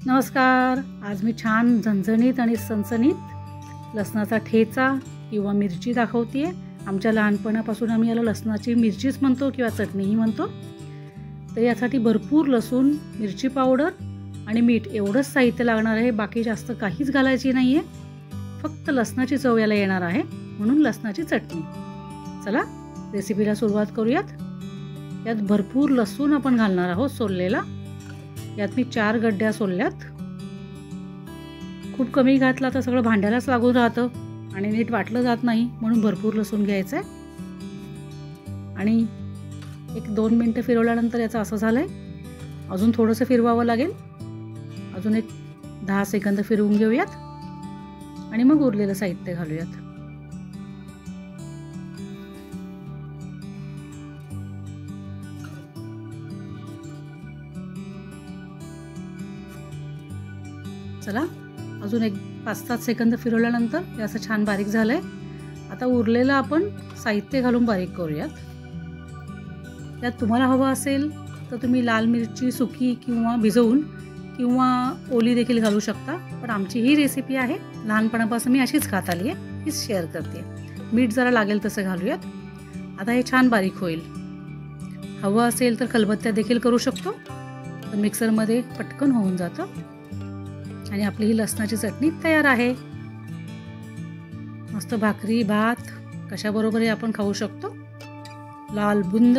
नमस्कार. आज मी छान झणझणीत आणि सणसणीत लसणाचा ठेचा किंवा मिरची दाखवते आहे. आमच्या लहानपणापासून आम्ही याला लसणाची मिरचीच म्हणतो किंवा चटणीही म्हणतो. तर यासाठी भरपूर लसूण, मिरची पावडर आणि मीठ एवढंच साहित्य लागणार आहे. बाकी जास्त काहीच घालायची नाही आहे. फक्त लसणाची चव याला येणार आहे, म्हणून लसणाची चटणी. चला रेसिपीला सुरुवात करूयात. यात भरपूर लसूण आपण घालणार आहोत सोललेला. यात मी 4 गड्ड्या सोलल्यात. खूप कमी घातला तर सगळं भांड्यालाच लागून राहतं आणि नीट वाटलं जात नाही, म्हणून भरपूर लसूण घ्यायचं आहे. आणि 1-2 मिनटं फिरवल्यानंतर याचं असं झालं आहे. अजून थोडंसं फिरवावं लागेल. अजून 10 सेकंद फिरवून घेऊयात आणि मग उरलेलं साहित्य घालूयात. चला अजून 5-7 सेकंद फिरवल्यानंतर हे असं छान बारीक झालं आहे. आता उरलेलं आपण साहित्य घालून बारीक करूयात. त्यात तुम्हाला हवं असेल तर तुम्ही लाल मिरची सुकी किंवा भिजवून किंवा ओली देखील घालू शकता. पण आमची ही रेसिपी आहे, लहानपणापासून मी अशीच खात आली आहे, हीच शेअर करते. मीठ जरा लागेल तसं घालूयात. आता हे छान बारीक होईल. हवं असेल तर खलबत्त्या देखील करू शकतो, पण मिक्सरमध्ये पटकन होऊन जातं. आणि आपली ही लसणाची चटणी तयार आहे. मस्त भाकरी भात कशाबरोबरही आपण खाऊ शकतो. लाल बुंद.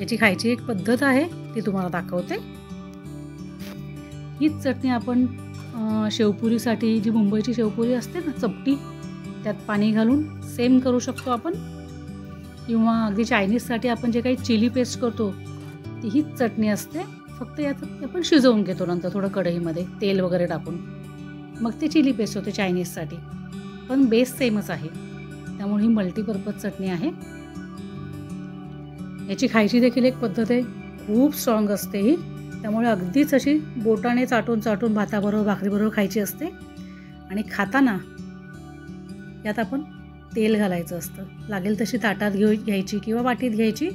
याची खायची एक पद्धत आहे, ती तुम्हाला दाखवते. हीच चटणी आपण शेवपुरीसाठी, जी मुंबईची शेवपुरी असते ना चपटी, त्यात पाणी घालून सेम करू शकतो आपण. किंवा अगदी चायनीजसाठी आपण जे काही चिली पेस्ट करतो ती हीच चटणी असते. फक्त यात आपण शिजवून घेतो नंतर थोडं कढईमध्ये तेल वगैरे टाकून, मग ते चिली पेस्ट होते चायनीजसाठी. पण बेस सेमच आहे, त्यामुळे ही मल्टीपर्पज चटणी आहे. याची खायची देखील एक पद्धत आहे, खूप स्ट्रॉंग असते ही. त्यामुळे अगदीच अशी बोटाने चाटून चाटून भाताबरोबर भाकरीबरोबर खायची असते. आणि खाताना यात आपण तेल घालायचं असतं. लागेल तशी ताटात घ्यायची किंवा वाटीत घ्यायची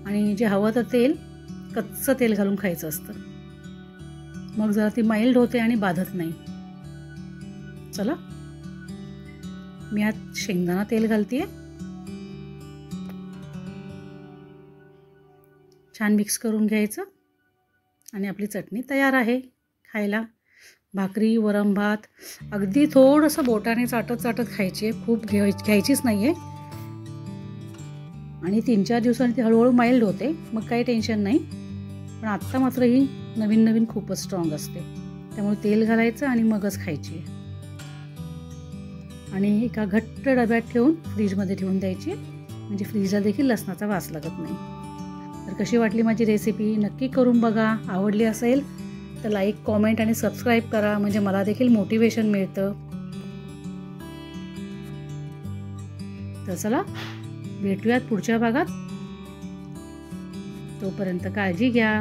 आणि जे हवं तर तेल, कच्चं तेल घालून खायचं असतं. मग जरा ती माइल्ड होते आणि बाधत नाही. चला मी यात शेंगदाणा तेल घालतेय. छान मिक्स करून घ्यायचं आणि आपली चटणी तयार आहे खायला. भाकरी, वरण भात अगदी थोडंसं बोटाने चाटत चाटत खायची आहे, खूप घ्यायचीच नाही आहे. आणि 3-4 दिवसांनी ती हळूहळू माइल्ड होते, मग काही टेन्शन नाही. पण आत्ता मात्र ही नवीन नवीन खूपच स्ट्रॉंग असते, त्यामुळे तेल घालायचं आणि मगच खायची. आणि एका घट्ट डब्यात ठेवून फ्रीजमध्ये ठेवून द्यायची, म्हणजे फ्रीजला देखील लसणाचा वास लागत नाही. तर कशी वाटली माझी रेसिपी नक्की करून बघा. आवडली असेल तर लाईक, कॉमेंट आणि सबस्क्राईब करा, म्हणजे मला देखील मोटिवेशन मिळतं. तर चला भेटूयात पुढच्या भागात. तोपर्यंत काळजी घ्या.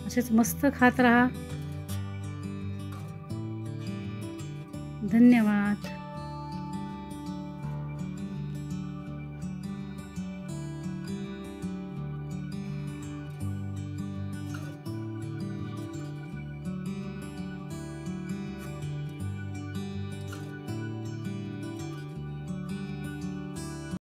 असेच मस्त खात राहा. धन्यवाद.